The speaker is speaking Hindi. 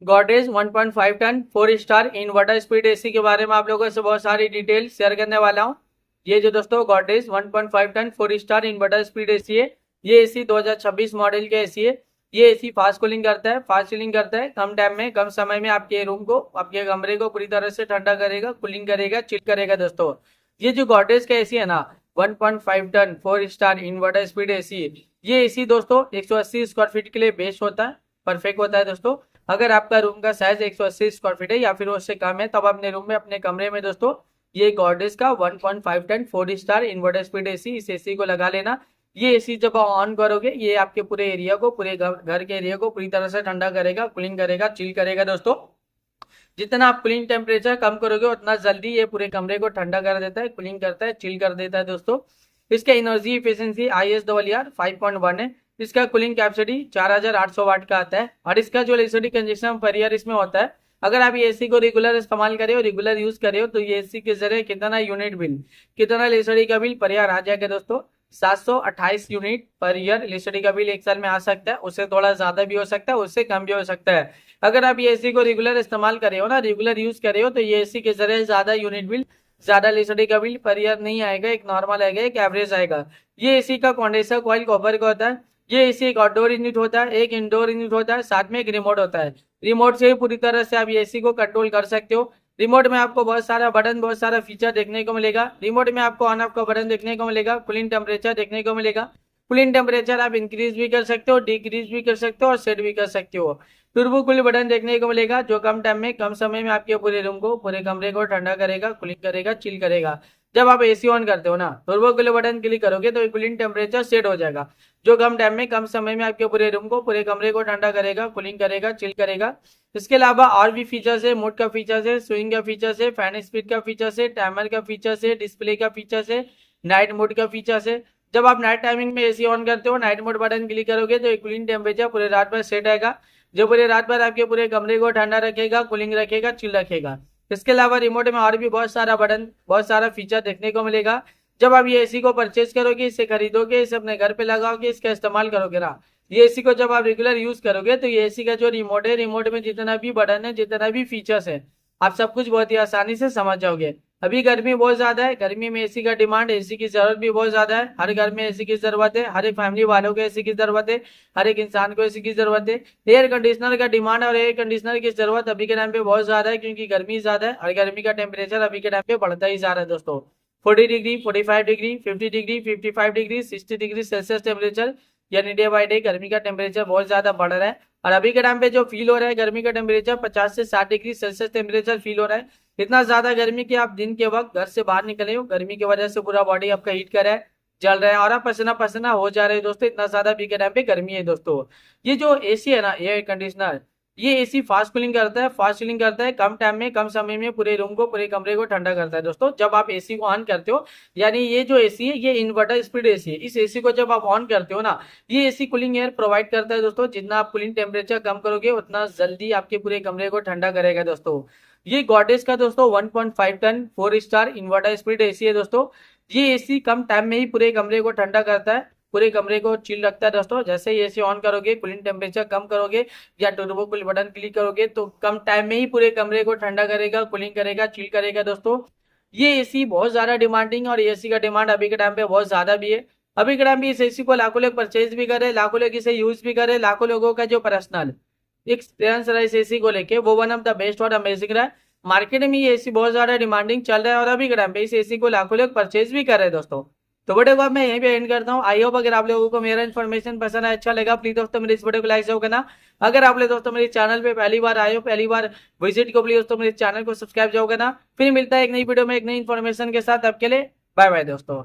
Godrej 1.5 ton 4 star inverter speed AC के बारे में आप लोगों से बहुत सारी डिटेल शेयर करने वाला हूं। ये जो दोस्तों Godrej 1.5 ton 4 star inverter speed AC है, ये एसी 2026 मॉडल के एसी है। ये एसी फास्ट कूलिंग करता है, फास्ट चिलिंग करता है, कम टाइम में कम समय में आपके रूम को, आपके कमरे को पूरी तरह से ठंडा करेगा, कूलिंग करेगा, चिल करेगा। दोस्तों ये जो गॉडरेज का एसी है ना, 1.5 ton 4 star inverter speed AC, ये एसी दोस्तों 180 स्क्वायर फीट के लिए बेस्ट होता है, परफेक्ट होता है। दोस्तों अगर आपका रूम का साइज 180 स्क्वायर फीट है या फिर उससे कम है, तब अपने रूम में, अपने कमरे में दोस्तों ये गॉडरेज का 1.5 ton 4 star inverter speed AC, इस एसी को लगा लेना। ये एसी जब ऑन करोगे, ये आपके पूरे एरिया को, पूरे घर के एरिया को पूरी तरह से ठंडा करेगा, कूलिंग करेगा, चिल करेगा। दोस्तों जितना आप कूलिंग टेम्परेचर कम करोगे, उतना जल्दी ये पूरे कमरे को ठंडा कर देता है, कूलिंग करता है, चिल कर देता है। दोस्तों इसका एनर्जी इफिशियंसी ISRR 5.1 है। इसका कूलिंग कैपेसिटी 4800 वाट का आता है और इसका जो इलेक्ट्रिसिटी कंजप्शन पर ईयर इसमें होता है, अगर आप ये एसी को रेगुलर इस्तेमाल करें हो, रेगुलर यूज करें हो, तो ये एसी के जरिए कितना यूनिट बिल, कितना इलेक्ट्रिसिटी का बिल पर ईयर आ जाएगा दोस्तों? 728 यूनिट पर ईयर इलेक्ट्रिसिटी का बिल एक साल में आ सकता है। उससे थोड़ा ज्यादा भी हो सकता है, उससे कम भी हो सकता है। अगर आप ये एसी को रेगुलर इस्तेमाल करे हो ना, रेगुलर यूज करे हो, तो ये एसी के जरिए ज्यादा यूनिट बिल, ज्यादा इलेक्ट्रिसिटी का बिल पर ईयर नहीं आएगा, एक नॉर्मल आएगा, एक एवरेज आएगा। ये एसी का कंडेंसर कॉइल कॉपर का होता है। ये एसी एक आउटडोर यूनिट होता है, एक इंडोर यूनिट होता है, साथ में एक रिमोट होता है। रिमोट से ही पूरी तरह से आप ये एसी को कंट्रोल कर सकते हो। रिमोट में आपको बहुत सारा बटन, बहुत सारा फीचर देखने को मिलेगा। रिमोट में आपको ऑन ऑफ का बटन देखने को मिलेगा, कूलिंग टेम्परेचर देखने को मिलेगा। कूलिंग टेम्परेचर आप इंक्रीज भी कर सकते हो, डिक्रीज भी कर सकते हो और सेट भी कर सकते हो। टर्बो कूल बटन देखने को मिलेगा, जो कम टाइम में, कम समय में आपके पूरे रूम को, पूरे कमरे को ठंडा करेगा, कूलिंग करेगा, चिल करेगा। जब आप एसी ऑन करते हो ना, टर्बो कूल बटन क्लिक करोगे तो कूलिंग टेम्परेचर सेट हो जाएगा, जो कम टाइम में, कम समय में आपके पूरे रूम को, पूरे कमरे को ठंडा करेगा, कूलिंग करेगा, चिल करेगा। इसके अलावा और भी फीचर्स है, मोड का फीचर्स है, स्विंग का फीचर्स है, फैन स्पीड का फीचर्स है, टाइमर का फीचर्स है, डिस्प्ले का फीचर्स है, नाइट मोड का फीचर्स है। जब आप नाइट टाइमिंग में एसी ऑन करते हो, नाइट मोड बटन क्लिक करोगे तो कूलिंग टेम्परेचर पूरे रात भर सेट आएगा, जो पूरे रात भर आपके पूरे कमरे को ठंडा रखेगा, कूलिंग रखेगा, चिल रखेगा। इसके अलावा रिमोट में और भी बहुत सारा बटन, बहुत सारा फीचर देखने को मिलेगा। जब आप ये एसी को परचेज करोगे, इसे खरीदोगे, इसे अपने घर पे लगाओगे, इसका इस्तेमाल करोगे ना, ये एसी को जब आप रेगुलर यूज करोगे, तो ये एसी का जो रिमोट है, रिमोट में जितना भी बटन है, जितना भी फीचर्स है, आप सब कुछ बहुत ही आसानी से समझ जाओगे। अभी गर्मी बहुत ज्यादा है, गर्मी में एसी का डिमांड, एसी की जरूरत भी बहुत ज्यादा है। हर घर में एसी की जरूरत है, हर एक फैमिली वालों को एसी की जरूरत है, हर एक इंसान को एसी की जरूरत है। एयर कंडीशनर का डिमांड और एयर कंडीशनर की जरूरत अभी के टाइम पे बहुत ज्यादा है, क्योंकि गर्मी ज्यादा है और गर्मी का टेम्परेचर अभी के टाइम पे बढ़ता ही जा रहा है दोस्तों। 40 degree, 45 degree, 50 degree, 55 degree, 60 degree Celsius temperature, यानी डे बाई डे गर्मी का टेम्परेचर बहुत ज्यादा बढ़ रहा है। और अभी के टाइम पे जो फील हो रहा है गर्मी का टेम्परेचर, 50 से 60 डिग्री सेल्सियस टेम्परेचर फील हो रहा है। इतना ज्यादा गर्मी कि आप दिन के वक्त घर से बाहर निकले हो, गर्मी की वजह से पूरा बॉडी आपका हीट कर रहा है, जल रहा है और आप पसीना पसीना हो जा रहे हैं दोस्तों। इतना ज्यादा अभी के टाइम पे गर्मी है दोस्तों। ये जो एसी है ना, एयर कंडीशनर, ये एसी फास्ट कूलिंग करता है, फास्ट चिलिंग करता है, कम टाइम में, कम समय में पूरे रूम को, पूरे कमरे को ठंडा करता है दोस्तों। जब आप एसी को ऑन करते हो, यानी ये जो एसी है, ये इन्वर्टर स्पीड एसी है। इस एसी को जब आप ऑन करते हो ना, ये एसी कूलिंग एयर प्रोवाइड करता है दोस्तों। जितना आप कूलिंग टेम्परेचर कम करोगे, उतना जल्दी आपके पूरे कमरे को ठंडा करेगा दोस्तों। ये गॉडरेज का दोस्तों 1.5 ton 4 star inverter speed AC है दोस्तों। ये एसी कम टाइम में ही पूरे कमरे को ठंडा करता है, पूरे कमरे को चिल रखता है दोस्तों। जैसे ही एसी ऑन करोगे, कूलिंग टेम्परेचर कम करोगे या टर्बो कूल बटन क्लिक करोगे, तो कम टाइम में ही पूरे कमरे को ठंडा करेगा, कूलिंग करेगा, चिल करेगा दोस्तों। ये एसी बहुत ज्यादा डिमांडिंग, और एसी का डिमांड अभी के टाइम पे बहुत ज्यादा भी है। अभी के टाइम पे इस एसी को लाखों लोग परचेज भी करे, लाखों लोग इसे यूज भी करे। लाखों लोगों का जो पर्सनल एक्सपीरियंस रहा इस एसी को लेके, वो वन ऑफ द बेस्ट और अमेजिंग रहा। मार्केट में ये एसी बहुत ज्यादा डिमांडिंग चल रहा है और अभी के टाइम पे इस एसी को लाखों लोग परचेज भी कर रहे हैं दोस्तों। तो वीडियो को अब मैं यहीं पे एंड करता हूँ। आई होप अगर आप लोगों को मेरा इन्फॉर्मेशन पसंद है, अच्छा लगा, प्लीज दोस्तों मेरे इस वीडियो को लाइक जरूर करना। अगर आप लोग दोस्तों मेरे चैनल पे पहली बार आए हो, पहली बार विजिट को, प्लीज दोस्तों मेरे चैनल को सब्सक्राइब जरूर करना। फिर मिलता है एक नई वीडियो में एक नई इन्फॉर्मेशन के साथ। अब के लिए बाय बाय दोस्तों।